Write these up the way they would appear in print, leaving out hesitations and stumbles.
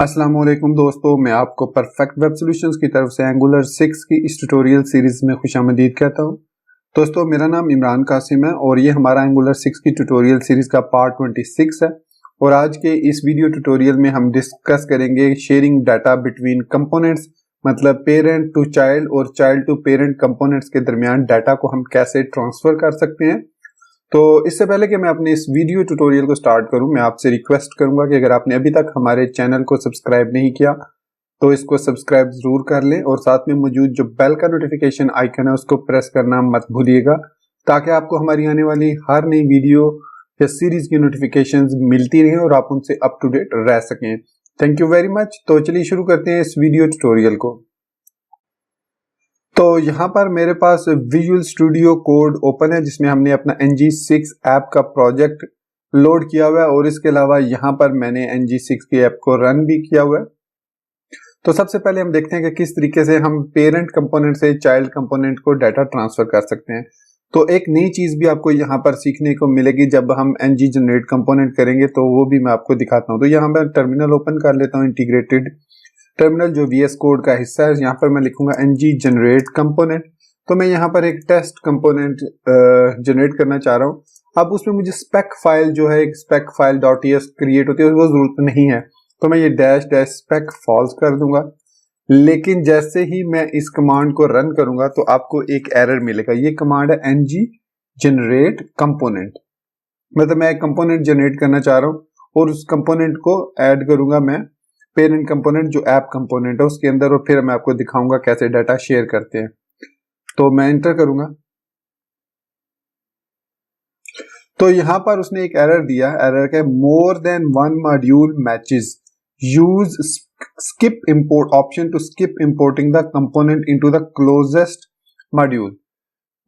अस्सलाम वालेकुम दोस्तों, मैं आपको परफेक्ट वेब सॉल्यूशंस की तरफ से एंगुलर 6 की इस ट्यूटोरियल सीरीज में खुशामदीद कहता हूं। दोस्तों, मेरा नाम इमरान कासिम है और ये हमारा एंगुलर 6 की ट्यूटोरियल सीरीज का पार्ट 26 है। और आज के इस वीडियो ट्यूटोरियल में हम डिस्कस करेंगे शेयरिंग डाटा बिटवीन कंपोनेंट्स, मतलब पेरेंट टू चाइल्ड और चाइल्ड टू पेरेंट कंपोनेंट्स के दरमियान डाटा को हम कैसे ट्रांसफर कर सकते हैं। तो इससे पहले कि मैं अपने इस वीडियो ट्यूटोरियल को स्टार्ट करूं, मैं आपसे रिक्वेस्ट करूंगा कि अगर आपने अभी तक हमारे चैनल को सब्सक्राइब नहीं किया तो इसको सब्सक्राइब जरूर कर लें और साथ में मौजूद जो बेल का नोटिफिकेशन आइकन है उसको प्रेस करना मत भूलिएगा, ताकि आपको हमारी आने वाली हर नई वीडियो या सीरीज की नोटिफिकेशंस मिलती रहें और आप उनसे अप टू डेट रह सकें। Thank you very much. तो चलिए शुरू करते हैं इस वीडियो ट्यूटोरियल को। तो यहाँ पर मेरे पास विजुअल स्टूडियो कोड ओपन है जिसमें हमने अपना NG6 ऐप का प्रोजेक्ट लोड किया हुआ है और इसके अलावा यहाँ पर मैंने NG6 की ऐप को रन भी किया हुआ है। तो सबसे पहले हम देखते हैं कि किस तरीके से हम पेरेंट कंपोनेंट से चाइल्ड कंपोनेंट को डाटा ट्रांसफर कर सकते हैं। तो एक नई चीज भी आपको यहाँ पर सीखने को मिलेगी जब हम NG जनरेट कंपोनेंट करेंगे, तो वो भी मैं आपको दिखाता हूँ। तो यहाँ मैं टर्मिनल ओपन कर लेता हूँ, इंटीग्रेटेड टर्मिनल जो VS कोड का हिस्सा है। यहाँ पर मैं लिखूंगा NG जनरेट कंपोनेंट। तो मैं यहाँ पर एक टेस्ट कंपोनेंट जनरेट करना चाह रहा हूँ। अब उसमें मुझे स्पेक फाइल जो है, एक स्पेक फाइल .ts क्रिएट होती है, वो जरूरत नहीं है। तो मैं ये डैश डैश स्पेक फॉल्स कर दूंगा। लेकिन जैसे ही मैं इस कमांड को रन करूंगा तो आपको एक एरर मिलेगा। ये कमांड है NG जनरेट कंपोनेंट, मतलब मैं एक कंपोनेंट जनरेट करना चाह रहा हूँ और उस कंपोनेंट को ऐड करूंगा मैं पेरेंट कंपोनेंट जो ऐप कंपोनेंट है उसके अंदर, और फिर मैं आपको दिखाऊंगा कैसे डाटा शेयर करते हैं। तो मैं एंटर करूंगा तो यहां पर उसने एक एरर दिया। एरर क्या है? More than one module matches, use skip import option to skip importing the component into the closest module.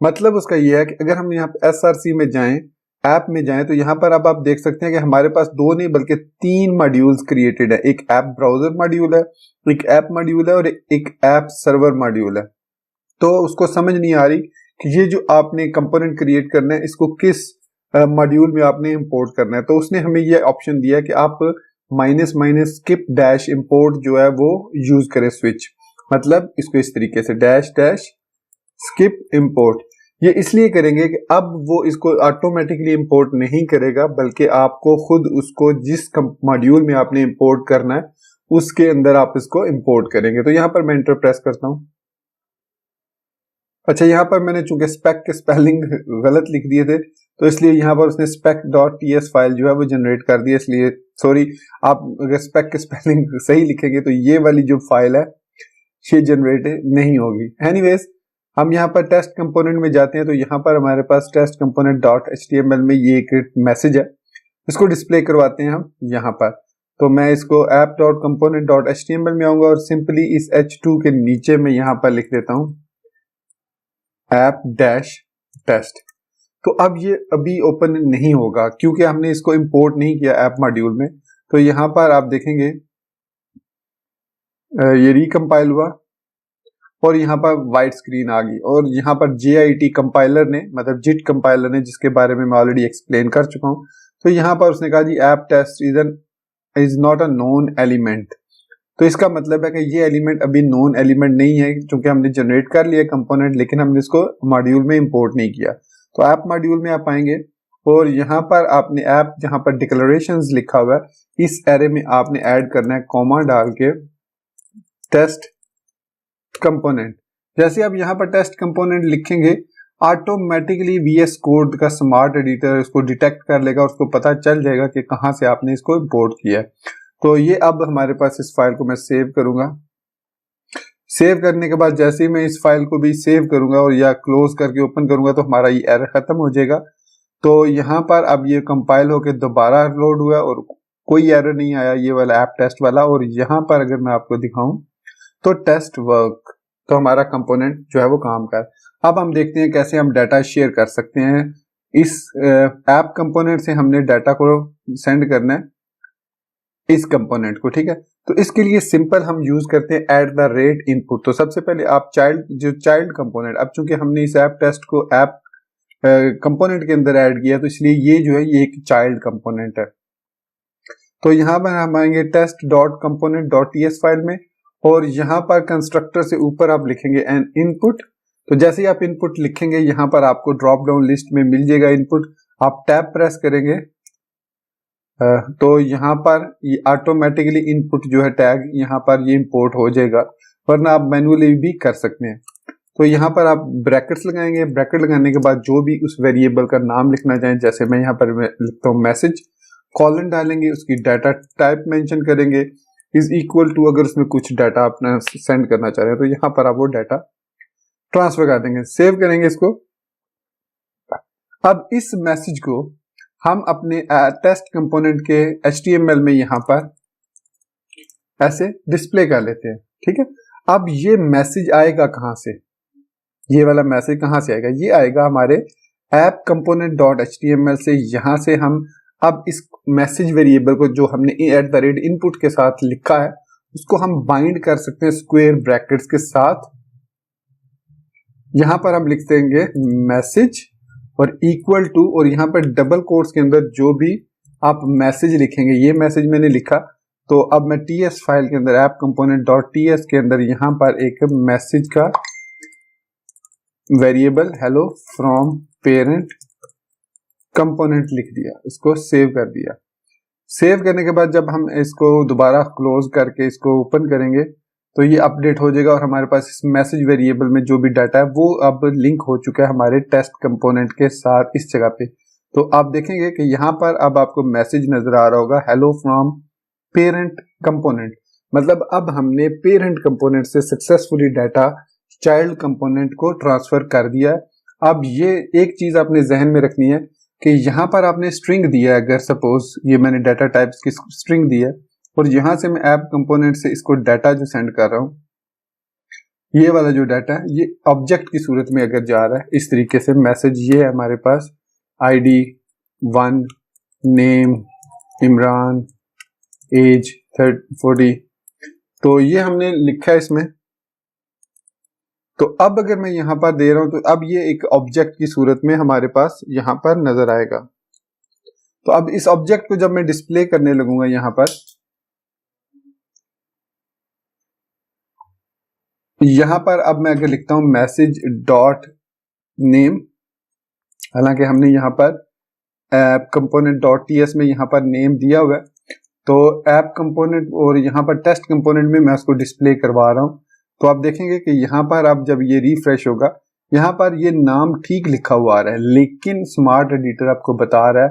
मतलब उसका यह है कि अगर हम यहाँ पे SRC में जाएं, ऐप में जाएं, तो यहाँ पर अब आप देख सकते हैं कि हमारे पास दो नहीं बल्कि 3 मॉड्यूल्स क्रिएटेड है। एक ऐप ब्राउजर मॉड्यूल है, एक ऐप मॉड्यूल है और एक ऐप सर्वर मॉड्यूल है। तो उसको समझ नहीं आ रही कि ये जो आपने कंपोनेंट क्रिएट करना है इसको किस मॉड्यूल में आपने इंपोर्ट करना है। तो उसने हमें ये ऑप्शन दिया कि आप -- स्किप डैश इंपोर्ट जो है वो यूज करें स्विच। मतलब इसको इस तरीके से डैश डैश स्किप इंपोर्ट ये इसलिए करेंगे कि अब वो इसको ऑटोमेटिकली इंपोर्ट नहीं करेगा, बल्कि आपको खुद उसको जिस मॉड्यूल में आपने इंपोर्ट करना है उसके अंदर आप इसको इंपोर्ट करेंगे। तो यहां पर मैं एंटर प्रेस करता हूं। अच्छा, यहां पर मैंने चूंकि स्पेक के स्पेलिंग गलत लिख दिए थे तो इसलिए यहां पर उसने spec.ts फाइल जो है वो जनरेट कर दी। इसलिए सॉरी, आप अगर स्पेक के स्पेलिंग सही लिखेंगे तो ये वाली जो फाइल है ये जनरेट नहीं होगी। एनीवेज, हम यहाँ पर टेस्ट कंपोनेंट में जाते हैं तो यहाँ पर हमारे पास टेस्ट कंपोनेंट .html में ये एक मैसेज है, इसको डिस्प्ले करवाते हैं हम यहाँ पर। तो मैं इसको app.component.html में आऊंगा और सिंपली इस H2 के नीचे में यहाँ पर लिख देता हूँ app डैश टेस्ट। तो अब ये अभी ओपन नहीं होगा क्योंकि हमने इसको इंपोर्ट नहीं किया ऐप मॉड्यूल में। तो यहाँ पर आप देखेंगे ये रिकम्पाइल हुआ और यहाँ पर व्हाइट स्क्रीन आ गई। और यहाँ पर JIT कंपाइलर ने, मतलब जिट कंपाइलर ने, जिसके बारे में मैं ऑलरेडी एक्सप्लेन कर चुका हूँ, तो यहाँ पर उसने कहा जी app test is not a known element. तो इसका मतलब है कि ये एलिमेंट अभी नोन एलिमेंट नहीं है क्योंकि हमने जनरेट कर लिया कंपोनेंट, लेकिन हमने इसको मॉड्यूल में इंपोर्ट नहीं किया। तो ऐप मॉड्यूल में आप आएंगे और यहाँ पर आपने ऐप जहाँ पर डिक्लेरेशंस लिखा हुआ है इस एरे में आपने ऐड करना है कॉमा डाल के टेस्ट कंपोनेंट। जैसे आप यहाँ पर टेस्ट कंपोनेंट लिखेंगे ऑटोमेटिकली VS कोड का स्मार्ट एडिटर इसको डिटेक्ट कर लेगा, उसको पता चल जाएगा कि कहाँ से आपने इसको इंपोर्ट किया है। तो ये अब हमारे पास इस फाइल को मैं सेव करूंगा। सेव करने के बाद जैसे ही मैं इस फाइल को भी सेव करूंगा और या क्लोज करके ओपन करूंगा तो हमारा ये एरर खत्म हो जाएगा। तो यहाँ पर अब ये कंपाइल होकर दोबारा लोड हुआ और कोई एरर नहीं आया, ये वाला ऐप टेस्ट वाला। और यहाँ पर अगर मैं आपको दिखाऊं तो टेस्ट वर्क, तो हमारा कंपोनेंट जो है वो काम कर। अब हम देखते हैं कैसे हम डाटा शेयर कर सकते हैं। इस ऐप कंपोनेंट से हमने डाटा को सेंड करना है इस कंपोनेंट को, ठीक है। तो इसके लिए सिंपल हम यूज करते हैं @input। तो सबसे पहले आप चाइल्ड कंपोनेंट, अब चूंकि हमने इस ऐप टेस्ट को ऐप कंपोनेंट के अंदर ऐड किया तो इसलिए ये जो है ये एक चाइल्ड कंपोनेंट है। तो यहाँ पर हम आएंगे test dot component dot TS file में, और यहाँ पर कंस्ट्रक्टर से ऊपर आप लिखेंगे एन इनपुट। तो जैसे ही आप इनपुट लिखेंगे यहाँ पर आपको ड्रॉप डाउन लिस्ट में मिल जाएगा इनपुट। आप टैब प्रेस करेंगे तो यहाँ पर ये ऑटोमेटिकली इनपुट जो है टैग यहाँ पर ये इंपोर्ट हो जाएगा, वरना आप मैन्युअली भी कर सकते हैं। तो यहाँ पर आप ब्रैकेट्स लगाएंगे, ब्रैकेट लगाने के बाद जो भी उस वेरिएबल का नाम लिखना चाहें, जैसे मैं यहाँ पर लिखता हूँ मैसेज, कॉलन डालेंगे, उसकी डाटा टाइप मेंशन करेंगे इज इक्वल टू, अगर उसमें कुछ डाटा अपना सेंड करना चाह रहे हैं तो यहाँ पर आप वो डाटा ट्रांसफर कर देंगे, सेव करेंगे इसको। अब इस मैसेज को हम अपने टेस्ट कंपोनेंट के HTML में यहाँ पर ऐसे डिस्प्ले कर लेते हैं, ठीक है। अब ये मैसेज आएगा कहाँ से, ये वाला मैसेज कहाँ से आएगा, ये आएगा हमारे ऐप कंपोनेंट डॉट HTML से। यहाँ से हम अब इस मैसेज वेरिएबल को जो हमने @input के साथ लिखा है उसको हम बाइंड कर सकते हैं स्क्वायर ब्रैकेट्स के साथ। यहाँ पर हम लिख देंगे मैसेज और इक्वल टू, और यहाँ पर डबल कोट्स के अंदर जो भी आप मैसेज लिखेंगे, ये मैसेज मैंने लिखा, तो अब मैं टीएस फाइल के अंदर ऐप कंपोनेंट डॉट टीएस के अंदर यहाँ पर एक मैसेज का variable hello from parent component लिख दिया, इसको सेव कर दिया। सेव करने के बाद जब हम इसको दोबारा क्लोज करके इसको ओपन करेंगे तो ये अपडेट हो जाएगा और हमारे पास इस मैसेज वेरिएबल में जो भी डाटा है वो अब लिंक हो चुका है हमारे टेस्ट कंपोनेंट के साथ इस जगह पे। तो आप देखेंगे कि यहाँ पर अब आपको मैसेज नजर आ रहा होगा हेलो फ्रॉम पेरेंट कंपोनेंट, मतलब अब हमने पेरेंट कंपोनेंट से सक्सेसफुली डाटा चाइल्ड कंपोनेंट को ट्रांसफर कर दिया है। अब ये एक चीज आपने जहन में रखनी है कि यहाँ पर आपने स्ट्रिंग दिया है, अगर सपोज ये मैंने डाटा टाइप्स की स्ट्रिंग दी है और यहाँ से मैं ऐप कंपोनेंट से इसको डाटा जो सेंड कर रहा हूँ, ये वाला जो डाटा है ये ऑब्जेक्ट की सूरत में अगर जा रहा है इस तरीके से मैसेज, ये है हमारे पास ID 1, नेम इमरान, एज 40, तो ये हमने लिखा है इसमें। तो अब अगर मैं यहाँ पर दे रहा हूं तो अब ये एक ऑब्जेक्ट की सूरत में हमारे पास यहाँ पर नजर आएगा। तो अब इस ऑब्जेक्ट को जब मैं डिस्प्ले करने लगूंगा यहाँ पर, यहाँ पर अब मैं अगर लिखता हूं मैसेज डॉट नेम, हालांकि हमने यहाँ पर ऐप कंपोनेंट डॉट टीएस में यहाँ पर नेम दिया हुआ है, तो ऐप कंपोनेंट और यहाँ पर टेस्ट कंपोनेंट में मैं उसको डिस्प्ले करवा रहा हूं। तो आप देखेंगे कि यहाँ पर अब जब ये रिफ्रेश होगा यहाँ पर ये नाम ठीक लिखा हुआ आ रहा है, लेकिन स्मार्ट एडिटर आपको बता रहा है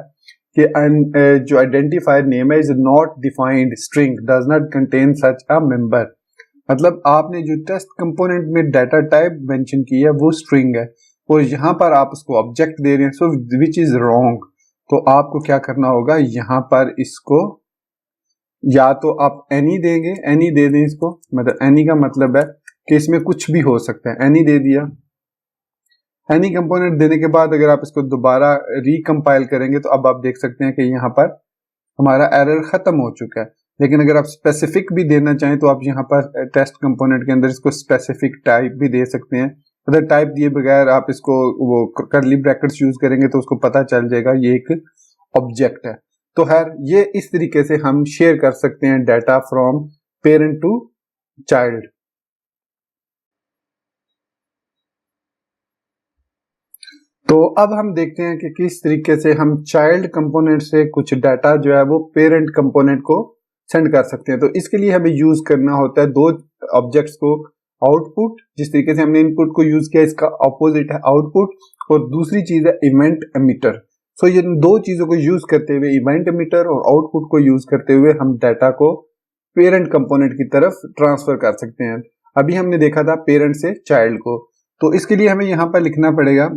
कि जो आइडेंटिफायर नेम है is not defined string does not contain such a member, मतलब आपने जो टेस्ट कंपोनेंट में डाटा टाइप मेंशन की है वो स्ट्रिंग है और यहाँ पर आप उसको ऑब्जेक्ट दे रहे हैं, सो विच इज रॉन्ग। तो आपको क्या करना होगा, यहाँ पर इसको या तो आप एनी देंगे, एनी दे दें इसको, मतलब एनी का मतलब है कि इसमें कुछ भी हो सकता है, एनी दे दिया। एनी कंपोनेंट देने के बाद अगर आप इसको दोबारा रिकम्पाइल करेंगे तो अब आप देख सकते हैं कि यहाँ पर हमारा एरर खत्म हो चुका है। लेकिन अगर आप स्पेसिफिक भी देना चाहें तो आप यहाँ पर टेस्ट कंपोनेंट के अंदर इसको स्पेसिफिक टाइप भी दे सकते हैं, अगर टाइप दिए बगैर आप इसको वो करली ब्रैकेट्स यूज करेंगे तो उसको पता चल जाएगा ये एक ऑब्जेक्ट है। तो खैर ये इस तरीके से हम शेयर कर सकते हैं data from parent to child. तो अब हम देखते हैं कि किस तरीके से हम चाइल्ड कंपोनेंट से कुछ डाटा जो है वो पेरेंट कंपोनेंट को सेंड कर सकते हैं। तो इसके लिए हमें यूज करना होता है दो ऑब्जेक्ट्स को, आउटपुट, जिस तरीके से हमने इनपुट को यूज किया इसका ऑपोजिट है आउटपुट, और दूसरी चीज है इवेंट एमिटर। सो ये दो चीजों को यूज करते हुए, इवेंट एमिटर और आउटपुट को यूज करते हुए हम डाटा को पेरेंट कंपोनेंट की तरफ ट्रांसफर कर सकते हैं। अभी हमने देखा था पेरेंट से चाइल्ड को, तो इसके लिए हमें यहाँ पर लिखना पड़ेगा,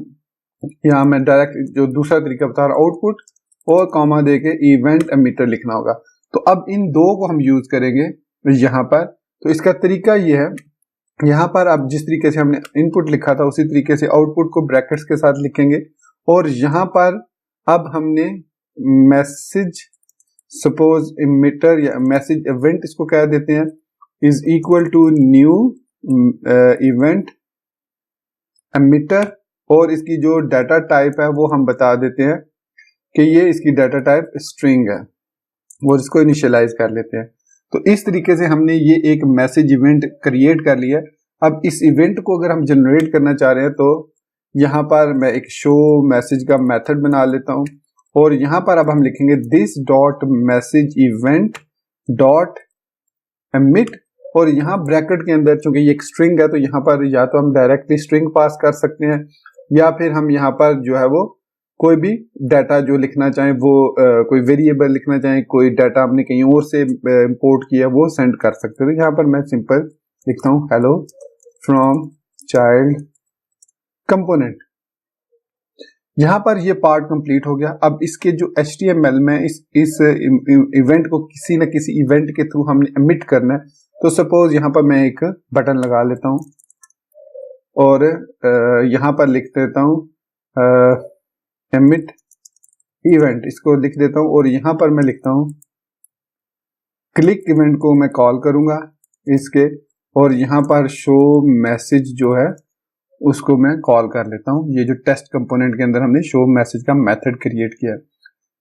यहाँ मैं डायरेक्ट जो दूसरा तरीका बता रहा हूँ, आउटपुट और कॉमा देके इवेंट एमिटर लिखना होगा। तो अब इन दो को हम यूज करेंगे यहाँ पर। तो इसका तरीका ये है, यहाँ पर अब जिस तरीके से हमने इनपुट लिखा था उसी तरीके से आउटपुट को ब्रैकेट्स के साथ लिखेंगे, और यहाँ पर अब हमने मैसेज सपोज एमिटर या मैसेज इवेंट इसको कह देते हैं, is equal to new event emitter, और इसकी जो डाटा टाइप है वो हम बता देते हैं कि ये इसकी डाटा टाइप स्ट्रिंग है। और इसको इनिशियलाइज कर लेते हैं। तो इस तरीके से हमने ये एक मैसेज इवेंट क्रिएट कर लिया। अब इस इवेंट को अगर हम जनरेट करना चाह रहे हैं तो यहाँ पर मैं एक शो मैसेज का मेथड बना लेता हूँ और यहाँ पर अब हम लिखेंगे this dot message event dot emit, और यहाँ ब्रैकेट के अंदर चूंकि ये एक स्ट्रिंग है तो यहाँ पर या तो हम डायरेक्टली स्ट्रिंग पास कर सकते हैं या फिर हम यहाँ पर जो है वो कोई भी डाटा जो लिखना चाहें वो कोई वेरिएबल लिखना चाहें, कोई डाटा हमने कहीं और से इंपोर्ट किया वो सेंड कर सकते हैं। यहाँ पर मैं सिंपल लिखता हूँ हेलो फ्रॉम चाइल्ड कंपोनेंट। यहाँ पर ये पार्ट कंप्लीट हो गया। अब इसके जो HTML में इस इवेंट को किसी न किसी इवेंट के थ्रू हमने एमिट करना है। तो सपोज यहाँ पर मैं एक बटन लगा लेता हूँ और यहाँ पर लिख देता हूँ एमिट इवेंट, इसको लिख देता हूँ और यहाँ पर मैं लिखता हूँ क्लिक इवेंट को मैं कॉल करूंगा इसके, और यहाँ पर शो मैसेज जो है उसको मैं कॉल कर लेता हूँ। ये जो टेस्ट कंपोनेंट के अंदर हमने शो मैसेज का मेथड क्रिएट किया है।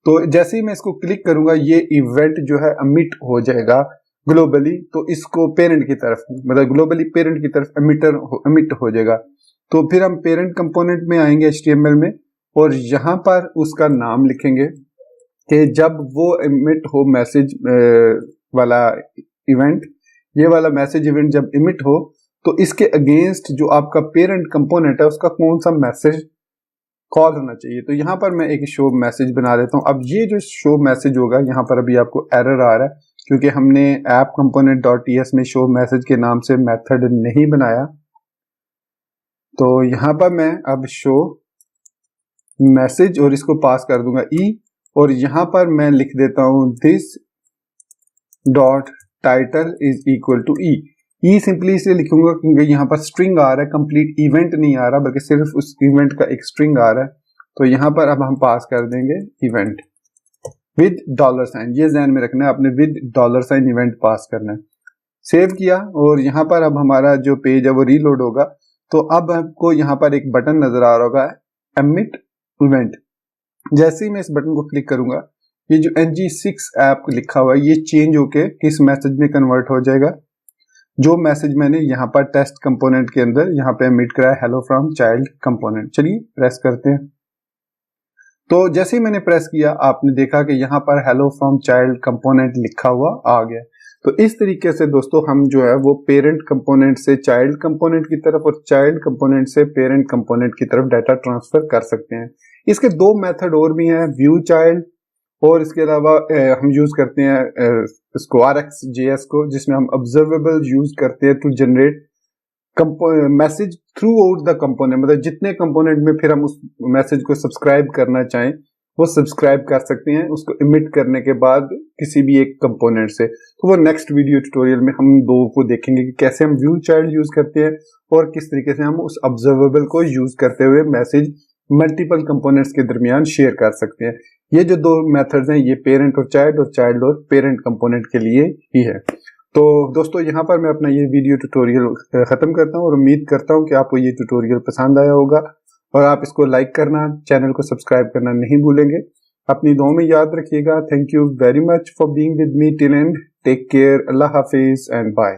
तो जैसे ही मैं इसको क्लिक करूंगा ये इवेंट जो है एमिट हो जाएगा ग्लोबली, तो इसको पेरेंट की तरफ मतलब ग्लोबली पेरेंट की तरफ एमिट हो जाएगा। तो फिर हम पेरेंट कंपोनेंट में आएंगे HTML में और यहाँ पर उसका नाम लिखेंगे कि जब वो एमिट हो मैसेज वाला इवेंट, ये वाला मैसेज इवेंट जब एमिट हो तो इसके अगेंस्ट जो आपका पेरेंट कंपोनेंट है उसका कौन सा मैसेज कॉल होना चाहिए। तो यहाँ पर मैं एक शो मैसेज बना देता हूँ। अब ये जो शो मैसेज होगा यहाँ पर अभी आपको एरर आ रहा है क्योंकि हमने ऐप कंपोनेंट .ts में शो मैसेज के नाम से मेथड नहीं बनाया। तो यहाँ पर मैं अब शो मैसेज और इसको पास कर दूंगा ई, और यहाँ पर मैं लिख देता हूँ this dot title is equal to E. E simply इसलिए लिखूंगा क्योंकि यहाँ पर स्ट्रिंग आ रहा है, कंप्लीट इवेंट नहीं आ रहा बल्कि सिर्फ उस इवेंट का एक स्ट्रिंग आ रहा है। तो यहाँ पर अब हम पास कर देंगे इवेंट विद $, ये ध्यान में रखना है आपने, विद $, इवेंट पास करना है। सेव किया और यहाँ पर अब हमारा जो पेज है वो रीलोड होगा। तो अब आपको यहाँ पर एक बटन नजर आ रहा होगा एमिट इवेंट। जैसे ही मैं इस बटन को क्लिक करूंगा ये जो NG6 ऐप लिखा हुआ है ये चेंज होके किस मैसेज में कन्वर्ट हो जाएगा, जो मैसेज मैंने यहाँ पर टेस्ट कंपोनेंट के अंदर यहाँ पे एमिट कराया हेलो फ्रॉम चाइल्ड कंपोनेंट। चलिए प्रेस करते हैं। तो जैसे ही मैंने प्रेस किया आपने देखा कि यहाँ पर हेलो फ्रॉम चाइल्ड कंपोनेंट लिखा हुआ आ गया। तो इस तरीके से दोस्तों हम जो है वो पेरेंट कंपोनेंट से चाइल्ड कंपोनेंट की तरफ और चाइल्ड कंपोनेंट से पेरेंट कंपोनेंट की तरफ डाटा ट्रांसफर कर सकते हैं। इसके दो मेथड और भी हैं, व्यू चाइल्ड, और इसके अलावा हम यूज करते हैं इसको RxJS को, जिसमें हम ऑब्जर्वेबल यूज करते हैं to generate message throughout the component, मतलब जितने कंपोनेंट में फिर हम उस मैसेज को सब्सक्राइब करना चाहें वो सब्सक्राइब कर सकते हैं उसको इमिट करने के बाद किसी भी एक कंपोनेंट से। तो वो नेक्स्ट वीडियो ट्यूटोरियल में हम दो को देखेंगे कि कैसे हम व्यू चाइल्ड यूज करते हैं और किस तरीके से हम उस ऑब्जर्वेबल को यूज करते हुए मैसेज मल्टीपल कंपोनेंट्स के दरमियान शेयर कर सकते हैं। ये जो दो मेथड्स हैं ये पेरेंट और चाइल्ड और पेरेंट कंपोनेंट के लिए ही है। तो दोस्तों यहाँ पर मैं अपना ये वीडियो ट्यूटोरियल खत्म करता हूँ और उम्मीद करता हूँ कि आपको ये ट्यूटोरियल पसंद आया होगा और आप इसको लाइक करना, चैनल को सब्सक्राइब करना नहीं भूलेंगे। अपनी दुआ में याद रखिएगा। Thank you very much for being with me till end. Take care. अल्लाह हाफिज एंड बाय।